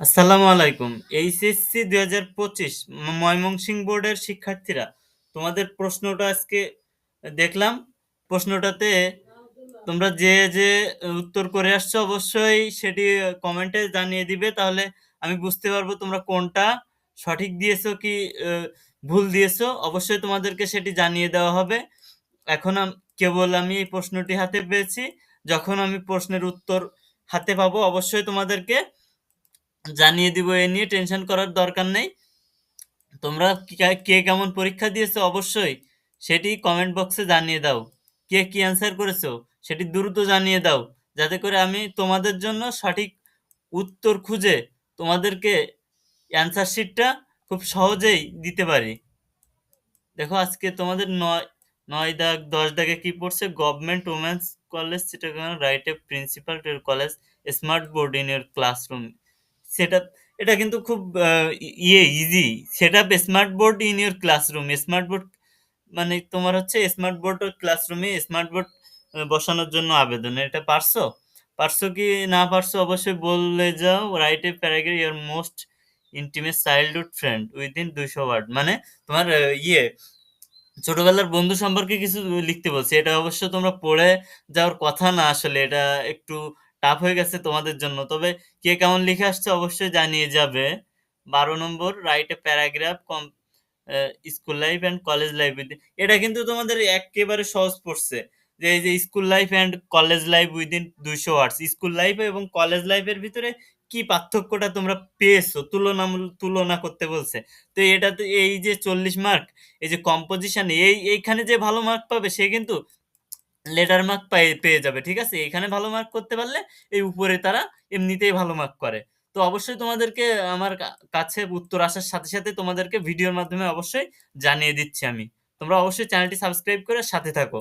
আসসালামু আলাইকুম। এইচএসসি ২০২৫ ময়মনসিংহ বোর্ডের শিক্ষার্থীরা, তোমাদের প্রশ্নটা আজকে দেখলাম। প্রশ্নটাতে তোমরা যে উত্তর করে আসছো অবশ্যই সেটি কমেন্টে জানিয়ে দিবে, তাহলে আমি বুঝতে পারবো তোমরা কোনটা সঠিক দিয়েছো কি ভুল দিয়েছো। অবশ্যই তোমাদেরকে সেটি জানিয়ে দেওয়া হবে। এখন কেবল আমি এই প্রশ্নটি হাতে পেয়েছি। যখন আমি প্রশ্নের উত্তর হাতে পাবো অবশ্যই তোমাদেরকে জানিয়ে দিব, এ নিয়ে টেনশন করার দরকার নেই। তোমরা কে কেমন পরীক্ষা দিয়েছো অবশ্যই সেটি কমেন্ট বক্সে জানিয়ে দাও। কে কি অ্যান্সার করেছো সেটি দ্রুত জানিয়ে দাও, যাতে করে আমি তোমাদের জন্য সঠিক উত্তর খুঁজে তোমাদেরকে অ্যান্সার শিটটা খুব সহজেই দিতে পারি। দেখো আজকে তোমাদের 9 দাগ 10 দাগে কি পড়ছে, government women's college Chittagong write a principal to college smart board in your classroom. সেটা এটা কিন্তু খুব easy. Set up smart board in your classroom. Smart board মানে তোমার হচ্ছে স্মার্ট বোর্ড ক্লাসরুমে স্মার্ট বোর্ড বসানোর জন্য আবেদন। এটা পারছো? পারছো কি না পারছো অবশ্যই বলে যাও। Write a paragraph your most intimate childhood friend within 200 word. মানে তোমার ছোটবেলার বন্ধু সম্পর্কে কিছু লিখতে বলছি। এটা অবশ্য তোমরা পড়ে যাওয়ার কথা না, আসলে এটা একটু টাফ হয়ে গেছে তোমাদের জন্য। তবে কে কেমন লিখে আসছে অবশ্যই জানিয়ে যাবে। 12 নম্বর, write a paragraph school life and college life. এটা কিন্তু তোমাদের একেবারে সহজ পড়ছে, যে এই যে school life and college life within 200 words. School life এবং কলেজ লাইফের ভিতরে কি পার্থক্যটা তোমরা পেয়েছো, তুলনা করতে বলছে। তো এটা তো এই যে 40 মার্ক, এই যে কম্পোজিশন, এইখানে যে ভালো মার্ক পাবে সে কিন্তু লেটার মার্ক পেয়ে যাবে। ঠিক আছে, এখানে ভালো মার্ক করতে পারলে এই উপরে তারা এমনিতেই ভালো মার্ক করে। তো অবশ্যই তোমাদেরকে আমার কাছে উত্তর আসার সাথে সাথে তোমাদেরকে ভিডিওর মাধ্যমে অবশ্যই জানিয়ে দিচ্ছি আমি। তোমরা অবশ্যই চ্যানেলটি সাবস্ক্রাইব করে সাথে থাকো।